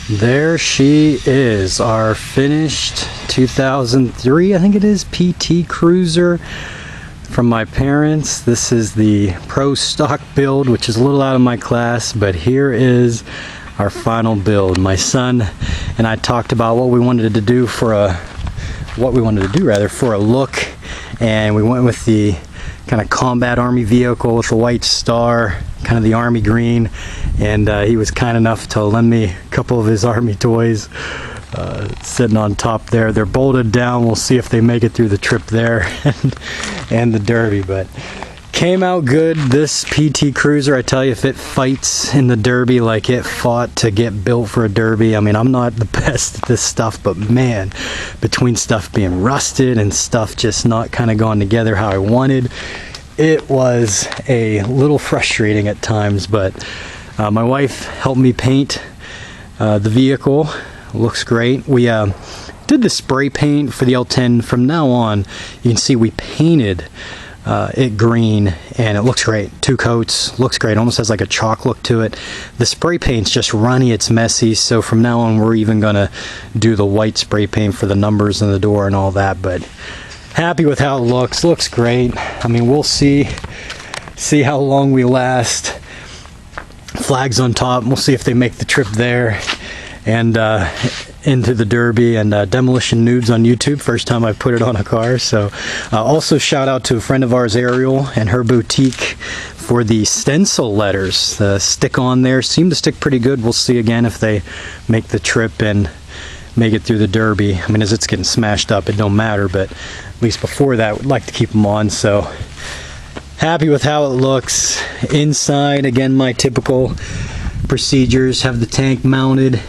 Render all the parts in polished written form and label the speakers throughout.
Speaker 1: There she is, our finished 2003, I think it is, PT Cruiser from my parents. This is the Pro Stock build, which is a little out of my class, but here is our final build. My son and I talked about what we wanted to do for a look, and we went with the kind of combat army vehicle with the white star, kind of the army green, and he was kind enough to lend me a couple of his army toys sitting on top there. They're bolted down. We'll see if they make it through the trip there and the derby, but came out good. This PT Cruiser, I tell you, if it fights in the derby like it fought to get built for a derby, I mean, I'm not the best at this stuff, but man, between stuff being rusted and stuff just not kind of going together how I wanted, it was a little frustrating at times. But my wife helped me paint the vehicle. Looks great. We did the spray paint for the L10. From now on, you can see we painted it green, and it looks great. 2 coats, looks great. Almost has like a chalk look to it. The spray paint's just runny, it's messy, so from now on we're even gonna do the white spray paint for the numbers in the door and all that. But happy with how it looks great. I mean, we'll see how long we last. Flags on top, we'll see if they make the trip there and into the derby. And DemolitionNoobs on YouTube, first time I put it on a car. So also shout out to a friend of ours, Ariel, and her boutique for the stencil letters. The stick on there seem to stick pretty good. We'll see again if they make the trip and make it through the derby. I mean, as it's getting smashed up, it don't matter, but at least before that, we'd like to keep them on. So happy with how it looks. Inside, again, my typical procedures. Have the tank mounted.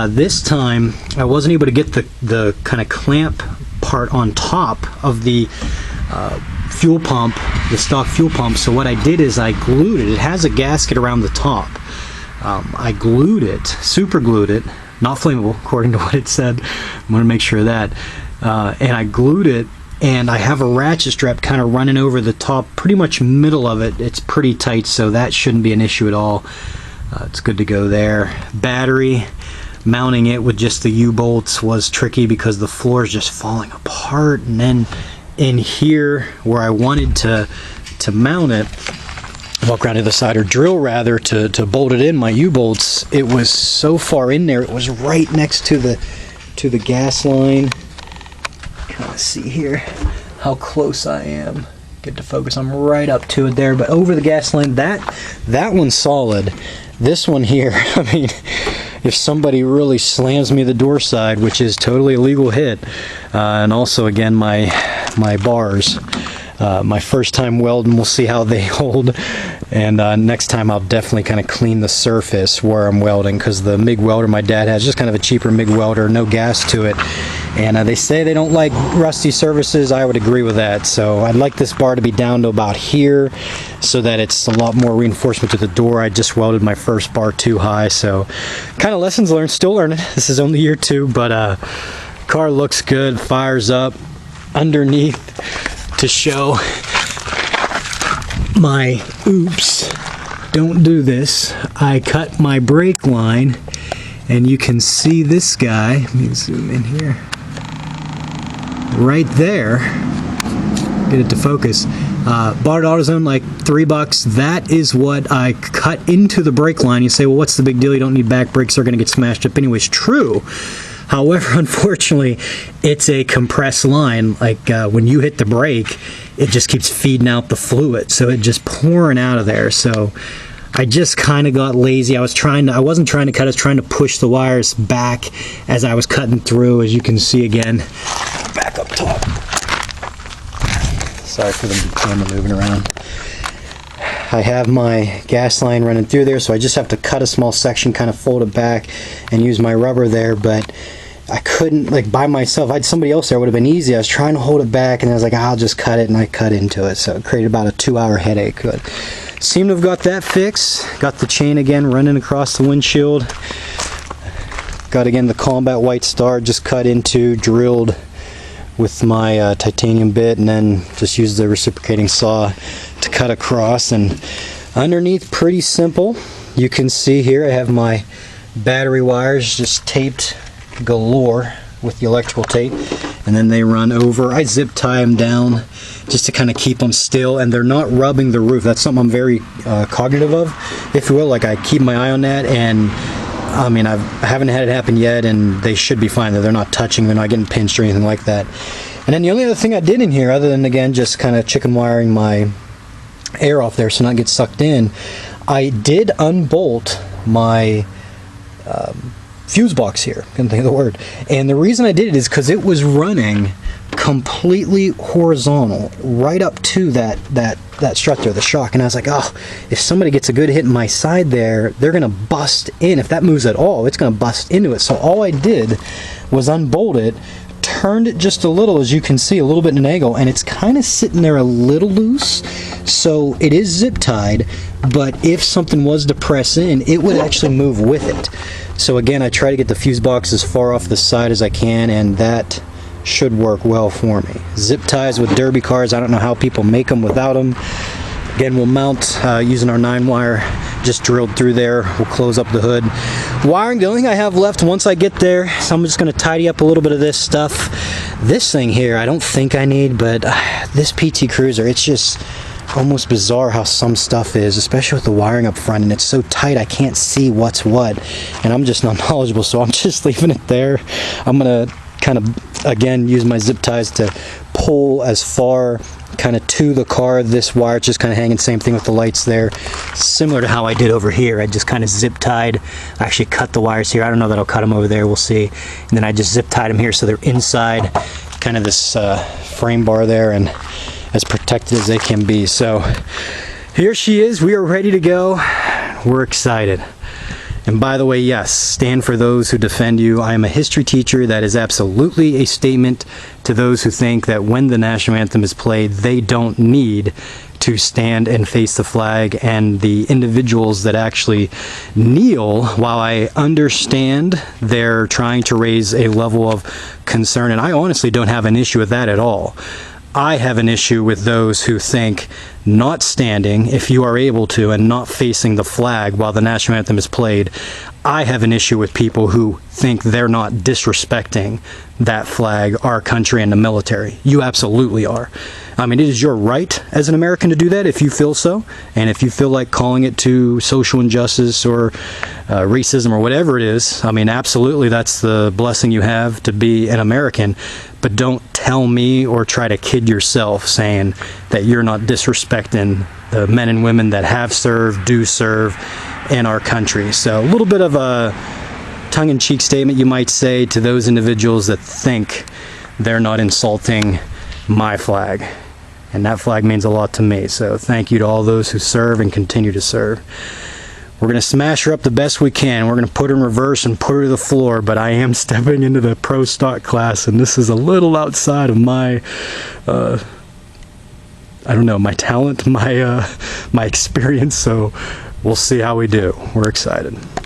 Speaker 1: This time I wasn't able to get the kind of clamp part on top of the fuel pump, the stock fuel pump, so what I did is I glued it. It has a gasket around the top. I glued it, super glued it, not flammable according to what it said. I'm going to make sure of that. And I glued it, and I have a ratchet strap kind of running over the top, pretty much middle of it. It's pretty tight, so that shouldn't be an issue at all. It's good to go there. Battery, mounting it with just the U-bolts was tricky because the floor is just falling apart. And then in here where I wanted to mount it, walk around to the side, or drill rather, to bolt it in, my U-bolts, it was so far in there. It was right next to the gas line. Kind of see here how close I am. Get to focus. I'm right up to it there, but over the gas line. That one's solid. This one here, I mean, if somebody really slams me the door side, which is totally a legal hit, and also again my bars, my first time welding, we'll see how they hold, and next time I'll definitely kind of clean the surface where I'm welding, because the MIG welder my dad has, just kind of a cheaper MIG welder, no gas to it, and they say they don't like rusty surfaces. I would agree with that. So I'd like this bar to be down to about here so that it's a lot more reinforcement to the door. I just welded my first bar too high, so kind of lessons learned, still learning. This is only year 2, but car looks good, fires up. Underneath, to show my oops, don't do this, I cut my brake line, and you can see this guy. Let me zoom in here, right there, get it to focus. Bought at AutoZone, like $3. That is what I cut into the brake line. You say, well, what's the big deal? You don't need back brakes, they're going to get smashed up anyways. True. However, unfortunately, it's a compressed line. Like when you hit the brake, it just keeps feeding out the fluid, so it just pouring out of there. So I just kind of got lazy. I wasn't trying to cut, I was trying to push the wires back as I was cutting through, as you can see again. Back up top. Sorry for the camera moving around. I have my gas line running through there, so I just have to cut a small section, kind of fold it back and use my rubber there, but I couldn't, like, by myself. I had somebody else there, it would have been easy. I was trying to hold it back, and I was like, I'll just cut it, and I cut into it, so it created about a 2-hour headache. But seem to have got that fixed. Got the chain again running across the windshield. Got again the combat white star just cut into, drilled with my titanium bit, and then just used the reciprocating saw to cut across. And underneath, pretty simple. You can see here I have my battery wires just taped galore with the electrical tape, and then they run over. I zip tie them down just to kind of keep them still, and they're not rubbing the roof. That's something I'm very cognitive of, if you will. Like, I keep my eye on that, and I mean, I haven't had it happen yet, and they should be fine. They're not touching, they're not getting pinched or anything like that. And then the only other thing I did in here, other than, again, just kind of chicken wiring my air off there so not get sucked in, I did unbolt my fuse box here. Couldn't think of the word. And the reason I did it is because it was running completely horizontal right up to that strut there, the shock. And I was like, oh, if somebody gets a good hit in my side there, they're gonna bust in. If that moves at all, it's gonna bust into it. So all I did was unbolt it, turned it just a little, as you can see, a little bit in an angle, and it's kind of sitting there a little loose. So it is zip tied, but if something was to press in, it would actually move with it. So again, I try to get the fuse box as far off the side as I can, and that should work well for me. Zip ties with derby cars, I don't know how people make them without them. Again, we'll mount using our 9-wire just drilled through there. We'll close up the hood. Wiring, the only thing I have left once I get there, so I'm just going to tidy up a little bit of this stuff. This thing here, I don't think I need, but this PT Cruiser, it's just almost bizarre how some stuff is, especially with the wiring up front, and it's so tight I can't see what's what, and I'm just not knowledgeable, so I'm just leaving it there. I'm gonna kind of, again, use my zip ties to pull as far kind of to the car. This wire just kind of hanging, same thing with the lights there, similar to how I did over here. I just kind of zip tied. I actually cut the wires here. I don't know that I'll cut them over there, we'll see. And then I just zip tied them here so they're inside kind of this frame bar there, and as protected as they can be. So here she is. We are ready to go. We're excited. And by the way, yes, stand for those who defend you. I am a history teacher. That is absolutely a statement to those who think that when the national anthem is played, they don't need to stand and face the flag, and the individuals that actually kneel, while I understand they're trying to raise a level of concern, and I honestly don't have an issue with that at all. I have an issue with those who think not standing, if you are able to, and not facing the flag while the national anthem is played. I have an issue with people who think they're not disrespecting that flag, our country, and the military. You absolutely are. I mean, it is your right as an American to do that if you feel so, and if you feel like calling it to social injustice or racism or whatever it is, I mean, absolutely, that's the blessing you have to be an American. But don't tell me or try to kid yourself saying that you're not disrespecting the men and women that have served, do serve in our country. So a little bit of a tongue-in-cheek statement, you might say, to those individuals that think they're not insulting my flag. And that flag means a lot to me. So thank you to all those who serve and continue to serve. We're going to smash her up the best we can. We're going to put her in reverse and put her to the floor, but I am stepping into the pro stock class, and this is a little outside of my, I don't know, my talent, my experience, so we'll see how we do. We're excited.